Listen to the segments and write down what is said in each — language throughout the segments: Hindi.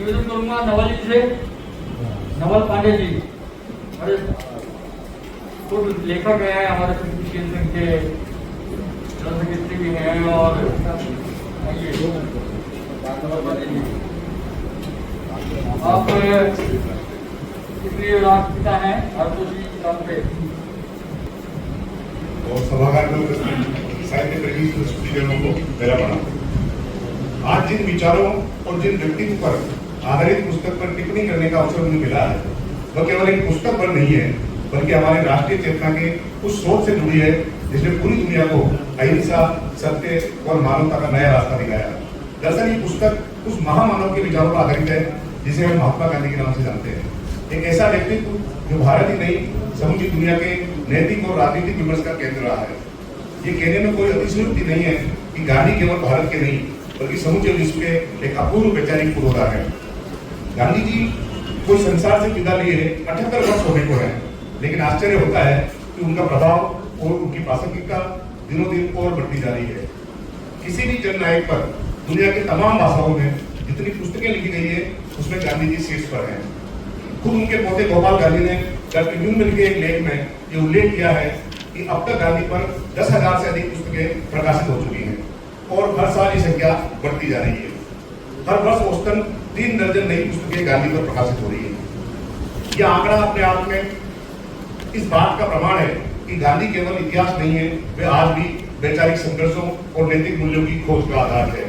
निवेदन करूंगा नवल जी से, नवल पांडे जी हमारे खुद लेखक हैं, हमारे केंद्र के जनरल सेक्रेटरी भी हैं, और आप इसलिए राष्ट्रपिता हैं भारतोषी काम पे और सभागार में उपस्थित साहित्य प्रेमी स्टूडेंटों को मेरा प्रणाम। आज जिन विचारों और जिन व्यक्तित्व पर आधारित पुस्तक पर टिप्पणी करने का अवसर मुझे मिला है वह केवल एक पुस्तक पर नहीं है, बल्कि हमारे राष्ट्रीय चेतना के उस सोच से जुड़ी है जिसने पूरी दुनिया को अहिंसा, सत्य और मानवता का नया रास्ता दिखाया। दरअसल ये पुस्तक उस महामानव के विचारों पर आधारित है जिसे हम महात्मा गांधी के नाम से जानते हैं। एक ऐसा व्यक्तित्व जो भारत ही नहीं समूची दुनिया के नैतिक और राजनीतिक विमर्श का केंद्र रहा है। ये कहने में कोई अतिशयोक्ति नहीं है कि गांधी केवल भारत के नहीं बल्कि समूचे विश्व के एक अपूर्व वैचारिक पुरोधा है। गांधी जी कोई संसार से विदा लिए 78 वर्ष होने को है, लेकिन आश्चर्य होता है कि उनका प्रभाव और उनकी प्रासंगिकता दिनों दिन और बढ़ती जा रही है। किसी भी जननायक पर दुनिया की तमाम भाषाओं में जितनी पुस्तकें लिखी गई है उसमें गांधी जी शीर्ष पर हैं। खुद उनके पोते गोपाल गांधी ने द ट्रिब्यून में लिखे एक लेख में ये उल्लेख किया है कि अब तक गांधी पर 10,000 से अधिक पुस्तकें प्रकाशित हो चुकी हैं और हर साल ये संख्या बढ़ती जा रही है। हर वर्ष औसतन 3 दर्जन नई पुस्तकें गांधी पर प्रकाशित हो रही है। यह आंकड़ा अपने आप में इस बात का प्रमाण है कि गांधी केवल इतिहास नहीं है, वे आज भी वैचारिक संघर्षों और नैतिक मूल्यों की खोज का आधार है।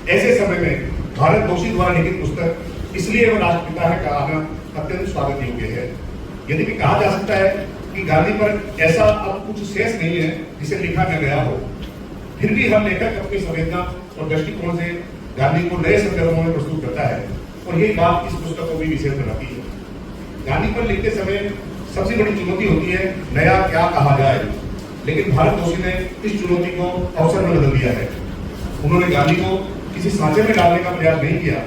ऐसे समय में भारततोषी द्वारा लिखित पुस्तक इसलिए वह राष्ट्रपिता है कहना अत्यंत स्वागत योग्य है। यदि भी कहा जा सकता है कि गांधी पर ऐसा अब कुछ शेष नहीं है जिसे लिखा न गया हो, फिर भी हर लेखक अपनी संवेदना और दृष्टिकोण से गांधी को नए संदर्भों में प्रस्तुत करता है और यही बात इस पुस्तक को भी विशेष बनाती है। गांधी पर लिखते समय सबसे बड़ी चुनौती होती है नया क्या कहा जाए, लेकिन भारततोषी ने इस चुनौती को अवसर में बदल दिया है। उन्होंने गांधी को किसी सांचे में डालने का प्रयास नहीं किया,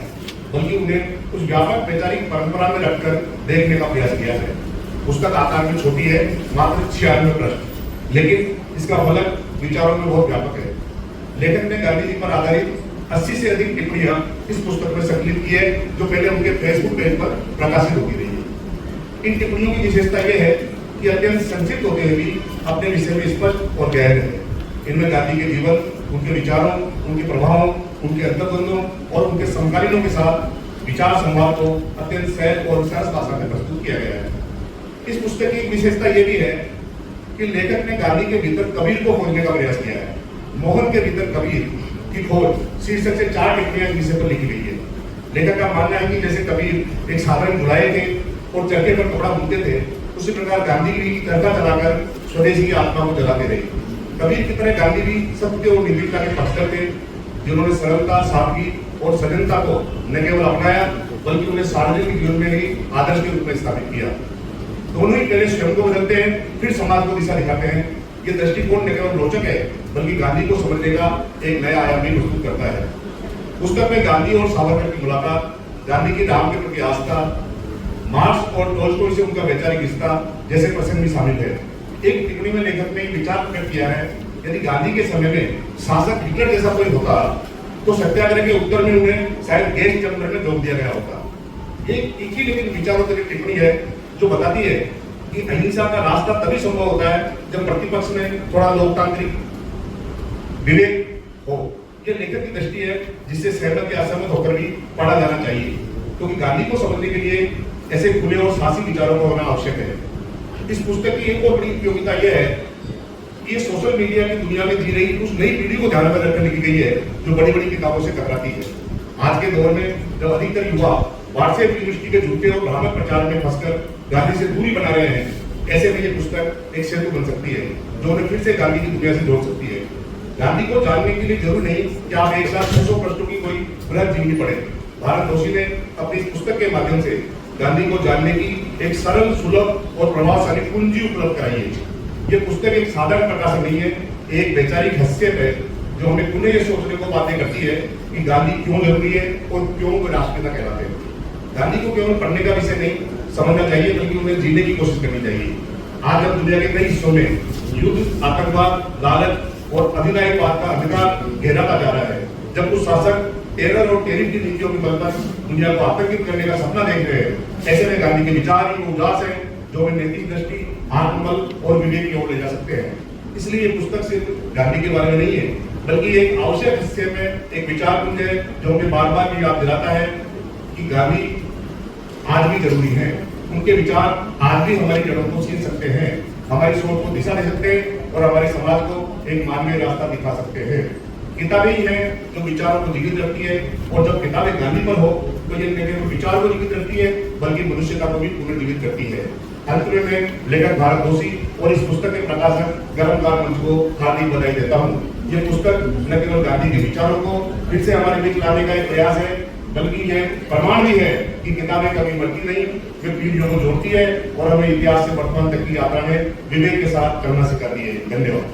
बल्कि उन्हें उस व्यापक वैचारिक परंपरा में रखकर देखने का प्रयास किया है। पुस्तक आकार में छोटी है, मात्र 96 पृष्ठ, लेकिन इसका फलक विचारों में बहुत व्यापक है। लेखक ने गांधी जी पर आधारित 80 से अधिक टिप्पणियां इस पुस्तक में संकलित की है, जो पहले उनके फेसबुक पेज पर प्रकाशित होती रही है। इन टिप्पणियों की विशेषता यह है कि अत्यंत संक्षिप्त होते हुए भी अपने विषय में स्पष्ट और गहरे हैं। इनमें गांधी के जीवन, उनके विचारों, उनके प्रभावों, उनके अंतर्द्वंदों और उनके समकालीनों के साथ विचार संवाद को अत्यंत सहज और सरस भाषा में प्रस्तुत किया गया है। इस पुस्तक की एक विशेषता यह भी है कि लेखक ने गांधी के भीतर कबीर को खोजने का प्रयास किया है। मोहन के भीतर कबीर की खोज शीर्षक से 4 टिप्पणियां इस विषय पर लिखी गई है। लेखक का मानना है कि जैसे कबीर एक साधारण जुड़ाए थे और चरखे पर कपड़ा बुनते थे, उसी प्रकार गांधी भी चरखा चलाकर स्वदेशी की आत्मा को जगाते रहे। कबीर की तरह गांधी भी सत्य और निर्भीकता के पक्षधर थे, जिन्होंने सरलता, सादगी और सजनता को न केवल अपनाया बल्कि उन्हें सार्वजनिक जीवन में ही आदर्श के रूप में स्थापित किया। दोनों ही पहले स्वयं को बदलते हैं, फिर समाज को दिशा दिखाते हैं। ये दृष्टिकोण न केवल रोचक है बल्कि गांधी को समझने का एक नया आयाम भी प्रस्तुत करता है। पुस्तक में गांधी और सावरकर की मुलाकात, गांधी की राम के प्रति आस्था, मार्क्स और टोल्स्टॉय से उनका वैचारिक रिश्ता जैसे प्रसंग भी शामिल है। एक टिप्पणी में लेखक ने विचार प्रकट किया है, यदि गांधी के समय में शासक हिटलर जैसा कोई होता तो सत्याग्रह के उत्तर में उन्हें शायद गैस चैम्बर में रोक दिया गया होता। एक ही लेकिन विचारों की टिप्पणी है जो बताती है कि अहिंसा का रास्ता तभी संभव होता है जब प्रतिपक्ष में थोड़ा लोकतांत्रिक विवेक हो। यह लेखक की दृष्टि है जिससे सहमत या असहमत होकर भी पढ़ा जाना चाहिए, क्योंकि गांधी को समझने के लिए ऐसे खुले और साहसी विचारों का होना आवश्यक है। इस पुस्तक की एक और बड़ी उपयोगिता यह है कि ये सोशल मीडिया की दुनिया में जी रही उस नई पीढ़ी को ध्यान में रखकर लिखी गई है जो बड़ी बड़ी किताबों से कतराती है। आज के दौर में जब अधिकतर युवा व्हाट्सएप यूनिवर्सिटी के झूठे और भ्रामक प्रचार में फंसकर गांधी से दूरी बना रहे हैं, ऐसे में ये पुस्तक एक सेतु बन सकती है जो उन्हें फिर से गांधी की दुनिया से जोड़ सकती है। गांधी को जानने के लिए जरूर नहीं कि आप एक साथ 600 पृष्ठों की कोई बृहद जीवनी पढ़ें। भारततोषी ने अपनी इस पुस्तक के माध्यम से गांधी को जानने की एक सरल, सुलभ और प्रभावशाली पूंजी उपलब्ध कराई है। ये पुस्तक एक साधारण प्रकाशन नहीं है, एक वैचारिक हस्तक्षेप है जो हमें पुनः ये सोचने को बातें करती है कि गांधी क्यों जरूरी है और क्यों वे राष्ट्रपिता कहलाते हैं। गांधी को केवल पढ़ने का विषय नहीं समझना चाहिए बल्कि उन्हें जीने की कोशिश करनी चाहिए। आज जब दुनिया के कई हिस्सों में युद्ध, आतंकवाद, लालच और अधिनायकवाद का अंधकार गहराता जा रहा है, जब कुछ शासक टेरर और टेरिफ की नीतियों के बल पर दुनिया को आतंकित करने का सपना देख रहे हैं। ऐसे में गांधी के विचार ही वो उदास है जो हमें नैतिक दृष्टि, आत्मबल और विवेक की ओर ले जा सकते हैं। इसलिए ये पुस्तक सिर्फ गांधी के बारे में नहीं है, बल्कि एक आवश्यक हिस्से में एक विचार पुंज है जो हमें बार बार ये याद दिलाता है कि गांधी आज भी जरूरी है। उनके विचार आज भी हमारी जड़ों को छीन सकते हैं, हमारी सोच को दिशा दे सकते हैं और हमारे समाज को एक मानवीय रास्ता दिखा सकते हैं। किताबें ही हैं जो विचारों को जीवित रखती है, और जब किताबें गांधी पर हो तो ये केवल विचार को जीवित रखती है बल्कि मनुष्यता को भी पुनर्जीवित करती है। अंत में लेखक भारत दोषी और इस पुस्तक के प्रकाशक गर्मकार मंच को हार्दिक बधाई देता हूँ। ये पुस्तक न केवल गांधी के विचारों को फिर से हमारे बीच लाने का एक प्रयास है, बल्कि यह प्रमाण भी है कि किताबें कभी मरती नहीं, वे पीढ़ियों को जोड़ती है और हमें इतिहास से वर्तमान तक की यात्रा में विवेक के साथ करना सिखाती है। धन्यवाद।